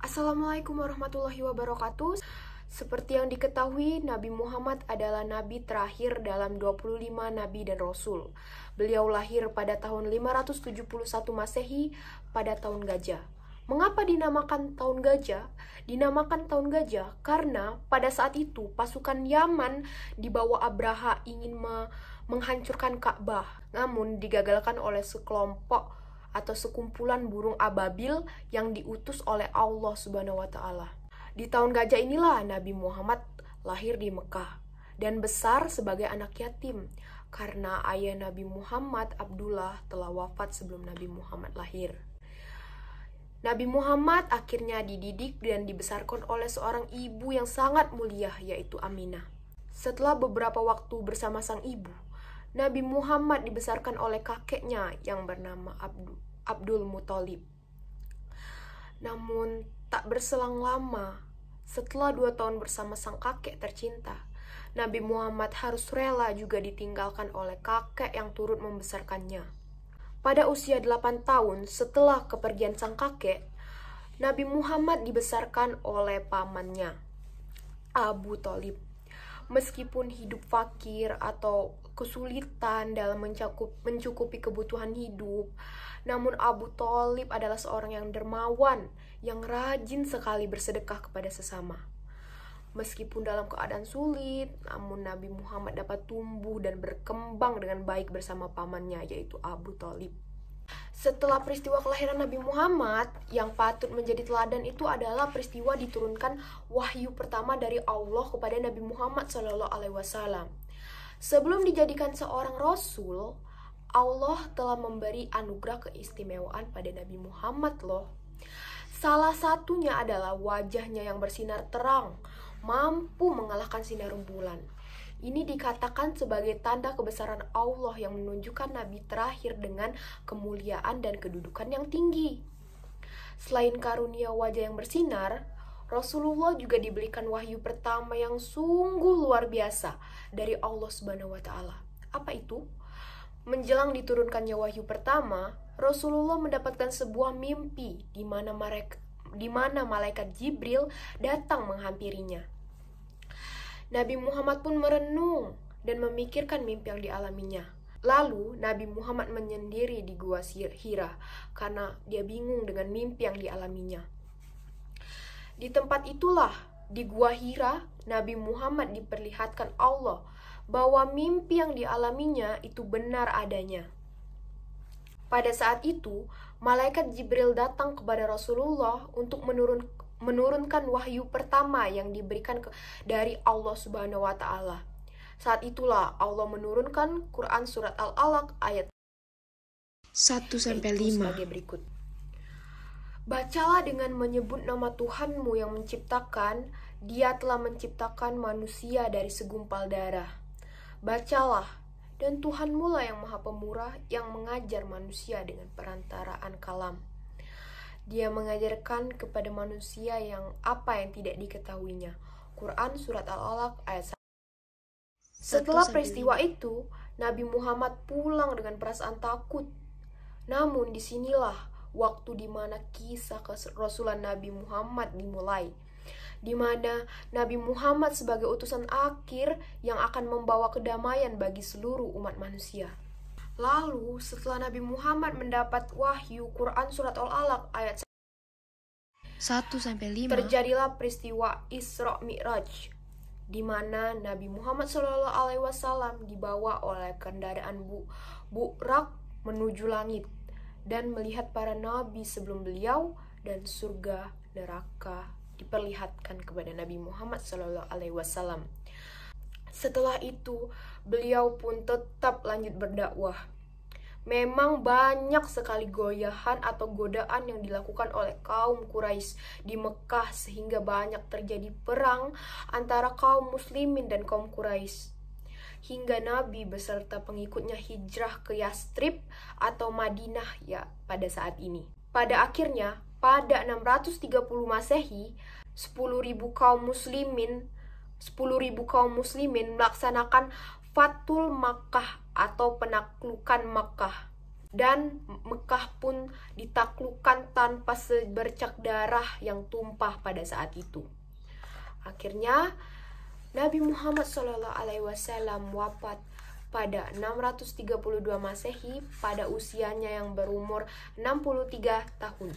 Assalamualaikum warahmatullahi wabarakatuh. Seperti yang diketahui, Nabi Muhammad adalah nabi terakhir dalam 25 nabi dan rasul. Beliau lahir pada tahun 571 Masehi pada tahun gajah. Mengapa dinamakan tahun gajah? Dinamakan tahun gajah karena pada saat itu pasukan Yaman di bawah Abraha ingin menghancurkan Ka'bah, namun digagalkan oleh sekelompok atau sekumpulan burung ababil yang diutus oleh Allah Subhanahu wa Ta'ala. Di tahun gajah inilah Nabi Muhammad lahir di Mekah dan besar sebagai anak yatim karena ayah Nabi Muhammad, Abdullah, telah wafat sebelum Nabi Muhammad lahir. Nabi Muhammad akhirnya dididik dan dibesarkan oleh seorang ibu yang sangat mulia, yaitu Aminah. Setelah beberapa waktu bersama sang ibu, Nabi Muhammad dibesarkan oleh kakeknya yang bernama Abdul Muthalib. Namun, tak berselang lama, setelah 2 tahun bersama sang kakek tercinta, Nabi Muhammad harus rela juga ditinggalkan oleh kakek yang turut membesarkannya. Pada usia 8 tahun setelah kepergian sang kakek, Nabi Muhammad dibesarkan oleh pamannya, Abu Thalib. Meskipun hidup fakir atau kesulitan dalam mencukupi kebutuhan hidup, namun Abu Thalib adalah seorang yang dermawan, yang rajin sekali bersedekah kepada sesama. Meskipun dalam keadaan sulit, namun Nabi Muhammad dapat tumbuh dan berkembang dengan baik bersama pamannya, yaitu Abu Thalib. Setelah peristiwa kelahiran Nabi Muhammad, yang patut menjadi teladan itu adalah peristiwa diturunkan wahyu pertama dari Allah kepada Nabi Muhammad SAW. Sebelum dijadikan seorang rasul, Allah telah memberi anugerah keistimewaan pada Nabi Muhammad loh. Salah satunya adalah wajahnya yang bersinar terang, mampu mengalahkan sinar rembulan. Ini dikatakan sebagai tanda kebesaran Allah yang menunjukkan Nabi terakhir dengan kemuliaan dan kedudukan yang tinggi. Selain karunia wajah yang bersinar, Rasulullah juga diberikan wahyu pertama yang sungguh luar biasa dari Allah Subhanahu wa Ta'ala. Apa itu? Menjelang diturunkannya wahyu pertama, Rasulullah mendapatkan sebuah mimpi di mana malaikat Jibril datang menghampirinya. Nabi Muhammad pun merenung dan memikirkan mimpi yang dialaminya. Lalu Nabi Muhammad menyendiri di gua Hira karena dia bingung dengan mimpi yang dialaminya. Di tempat itulah, di gua Hira, Nabi Muhammad diperlihatkan Allah bahwa mimpi yang dialaminya itu benar adanya. Pada saat itu, malaikat Jibril datang kepada Rasulullah untuk menurunkan wahyu pertama yang diberikan dari Allah Subhanahu wa Ta'ala. Saat itulah Allah menurunkan Quran surat Al-Alaq ayat 1-5 sebagai berikut. Bacalah dengan menyebut nama Tuhanmu yang menciptakan, Dia telah menciptakan manusia dari segumpal darah. Bacalah, dan Tuhanmu lah yang Maha Pemurah yang mengajar manusia dengan perantaraan kalam. Dia mengajarkan kepada manusia yang apa yang tidak diketahuinya. Quran surat Al-Alaq ayat 1. Setelah peristiwa itu, Nabi Muhammad pulang dengan perasaan takut. Namun disinilah waktu di mana kisah kerasulan Nabi Muhammad dimulai, di mana Nabi Muhammad sebagai utusan akhir yang akan membawa kedamaian bagi seluruh umat manusia. Lalu, setelah Nabi Muhammad mendapat wahyu Quran surat Al-Alaq ayat 1-5, terjadilah peristiwa Isra Mi'raj, di mana Nabi Muhammad SAW dibawa oleh kendaraan Burak menuju langit dan melihat para nabi sebelum beliau, dan surga neraka diperlihatkan kepada Nabi Muhammad SAW. Setelah itu, beliau pun tetap lanjut berdakwah. Memang banyak sekali goyahan atau godaan yang dilakukan oleh kaum Quraisy di Mekah sehingga banyak terjadi perang antara kaum muslimin dan kaum Quraisy. Hingga Nabi beserta pengikutnya hijrah ke Yastrib atau Madinah ya pada saat ini. Pada akhirnya, pada 630 Masehi, 10.000 kaum muslimin melaksanakan Fathul Makkah atau penaklukan Makkah. dan Mekah pun ditaklukkan tanpa sebercak darah yang tumpah pada saat itu. Akhirnya Nabi Muhammad SAW wafat pada 632 Masehi pada usianya yang berumur 63 tahun.